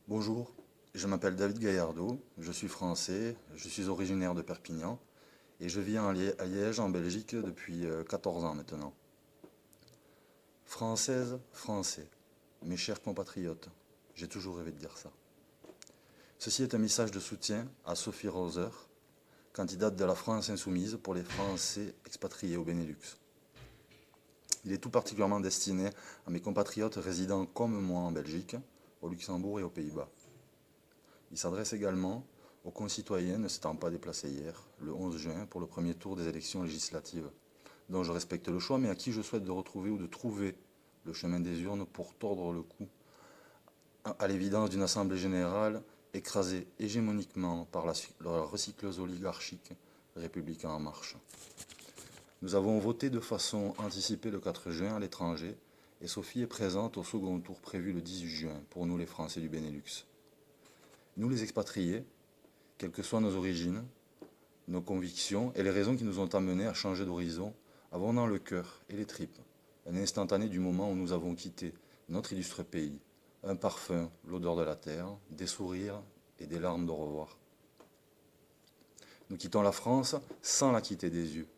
Bonjour, je m'appelle David Gaillardeau, je suis français, je suis originaire de Perpignan et je vis à Liège en Belgique depuis 14 ans maintenant. Française, Français, mes chers compatriotes, j'ai toujours rêvé de dire ça. Ceci est un message de soutien à Sophie Roser, candidate de la France insoumise pour les Français expatriés au Benelux. Il est tout particulièrement destiné à mes compatriotes résidant comme moi en Belgique, au Luxembourg et aux Pays-Bas. Il s'adresse également aux concitoyens ne s'étant pas déplacés hier, le 11 juin, pour le premier tour des élections législatives, dont je respecte le choix, mais à qui je souhaite de retrouver ou de trouver le chemin des urnes pour tordre le cou à l'évidence d'une assemblée générale écrasée hégémoniquement par la recycleuse oligarchique Républicains en marche. Nous avons voté de façon anticipée le 4 juin à l'étranger, et Sophie est présente au second tour prévu le 18 juin pour nous les Français du Benelux. Nous les expatriés, quelles que soient nos origines, nos convictions et les raisons qui nous ont amenés à changer d'horizon, avons dans le cœur et les tripes un instantané du moment où nous avons quitté notre illustre pays, un parfum, l'odeur de la terre, des sourires et des larmes de revoir. Nous quittons la France sans la quitter des yeux.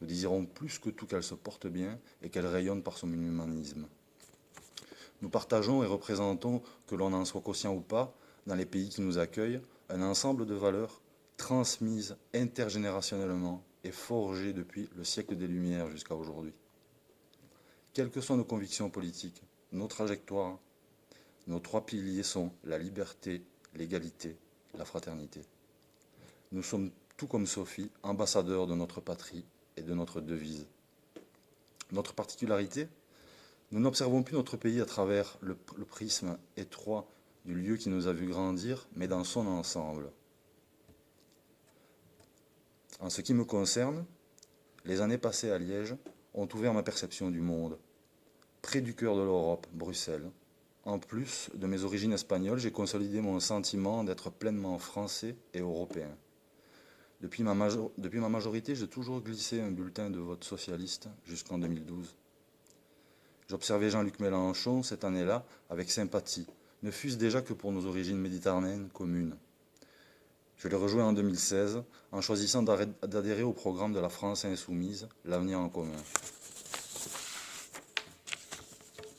Nous désirons plus que tout qu'elle se porte bien et qu'elle rayonne par son humanisme. Nous partageons et représentons, que l'on en soit conscient ou pas, dans les pays qui nous accueillent, un ensemble de valeurs transmises intergénérationnellement et forgées depuis le siècle des Lumières jusqu'à aujourd'hui. Quelles que soient nos convictions politiques, nos trajectoires, nos trois piliers sont la liberté, l'égalité, la fraternité. Nous sommes, tout comme Sophie, ambassadeurs de notre patrie et de notre devise. Notre particularité, nous n'observons plus notre pays à travers le prisme étroit du lieu qui nous a vu grandir, mais dans son ensemble. En ce qui me concerne, les années passées à Liège ont ouvert ma perception du monde. Près du cœur de l'Europe, Bruxelles. En plus de mes origines espagnoles, j'ai consolidé mon sentiment d'être pleinement français et européen. Depuis ma majorité, j'ai toujours glissé un bulletin de vote socialiste jusqu'en 2012. J'observais Jean-Luc Mélenchon cette année-là avec sympathie, ne fût-ce déjà que pour nos origines méditerranéennes communes. Je l'ai rejoint en 2016 en choisissant d'adhérer au programme de la France insoumise, l'avenir en commun.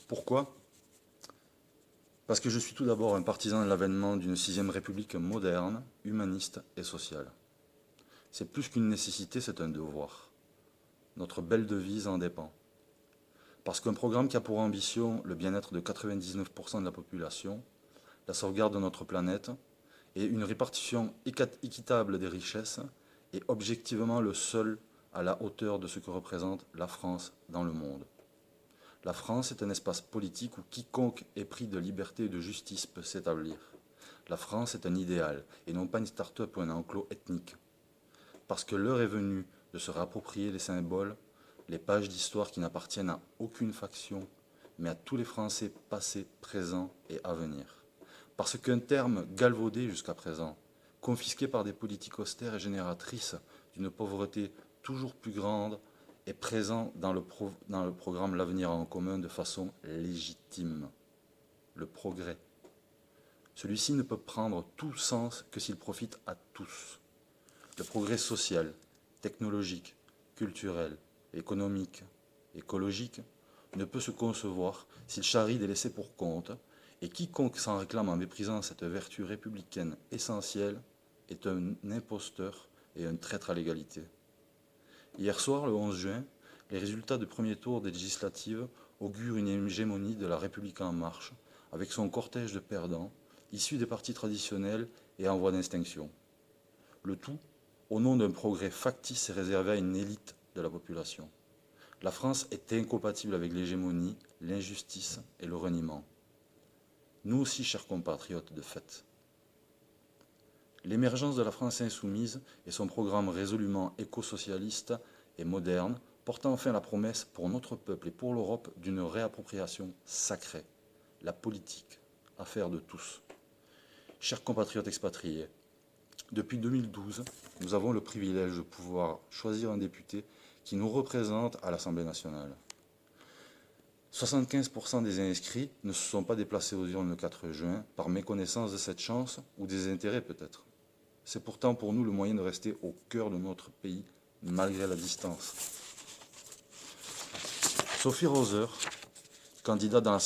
Pourquoi ? Parce que je suis tout d'abord un partisan de l'avènement d'une 6ème République moderne, humaniste et sociale. C'est plus qu'une nécessité, c'est un devoir. Notre belle devise en dépend. Parce qu'un programme qui a pour ambition le bien-être de 99% de la population, la sauvegarde de notre planète et une répartition équitable des richesses est objectivement le seul à la hauteur de ce que représente la France dans le monde. La France est un espace politique où quiconque épris de liberté et de justice peut s'établir. La France est un idéal et non pas une start-up ou un enclos ethnique. Parce que l'heure est venue de se réapproprier les symboles, les pages d'histoire qui n'appartiennent à aucune faction, mais à tous les Français passés, présents et à venir. Parce qu'un terme galvaudé jusqu'à présent, confisqué par des politiques austères et génératrices d'une pauvreté toujours plus grande, est présent dans le programme L'Avenir en commun de façon légitime. Le progrès. Celui-ci ne peut prendre tout sens que s'il profite à tous. Le progrès social, technologique, culturel, économique, écologique ne peut se concevoir s'il charrie des laissés pour compte, et quiconque s'en réclame en méprisant cette vertu républicaine essentielle est un imposteur et un traître à l'égalité. Hier soir, le 11 juin, les résultats du premier tour des législatives augurent une hégémonie de la République en marche, avec son cortège de perdants, issus des partis traditionnels et en voie d'extinction. Le tout au nom d'un progrès factice et réservé à une élite de la population. La France est incompatible avec l'hégémonie, l'injustice et le reniement. Nous aussi, chers compatriotes, de fait. L'émergence de la France insoumise et son programme résolument éco-socialiste et moderne portent enfin la promesse pour notre peuple et pour l'Europe d'une réappropriation sacrée, la politique, affaire de tous. Chers compatriotes expatriés, depuis 2012, nous avons le privilège de pouvoir choisir un député qui nous représente à l'Assemblée nationale. 75% des inscrits ne se sont pas déplacés aux urnes le 4 juin par méconnaissance de cette chance ou des intérêts peut-être. C'est pourtant pour nous le moyen de rester au cœur de notre pays malgré la distance. Sophie Roser, candidate dans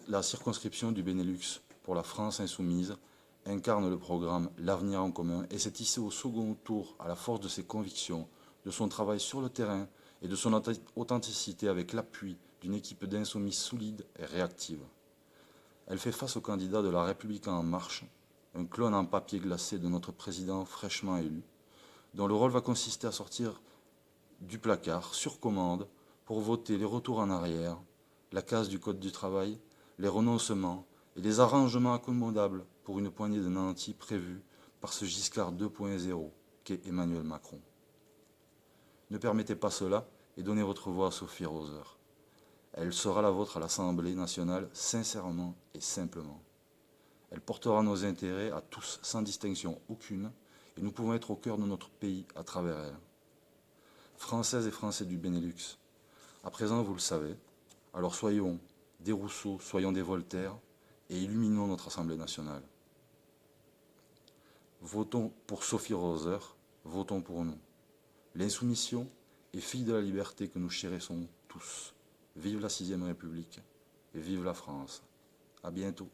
la circonscription du Benelux pour la France insoumise, incarne le programme L'avenir en commun et s'est hissée au second tour à la force de ses convictions, de son travail sur le terrain et de son authenticité avec l'appui d'une équipe d'insoumis solide et réactive. Elle fait face au candidat de La République en marche, un clone en papier glacé de notre président fraîchement élu, dont le rôle va consister à sortir du placard, sur commande, pour voter les retours en arrière, la casse du Code du travail, les renoncements et les arrangements accommodables pour une poignée de nantis prévus par ce Giscard 2.0 qu'est Emmanuel Macron. Ne permettez pas cela et donnez votre voix à Sophie Roser. Elle sera la vôtre à l'Assemblée nationale sincèrement et simplement. Elle portera nos intérêts à tous sans distinction aucune et nous pouvons être au cœur de notre pays à travers elle. Françaises et Français du Benelux, à présent vous le savez, alors soyons des Rousseau, soyons des Voltaire et illuminons notre Assemblée nationale. Votons pour Sophie Roser, votons pour nous. L'insoumission est fille de la liberté que nous chérissons tous. Vive la 6e République et vive la France. À bientôt.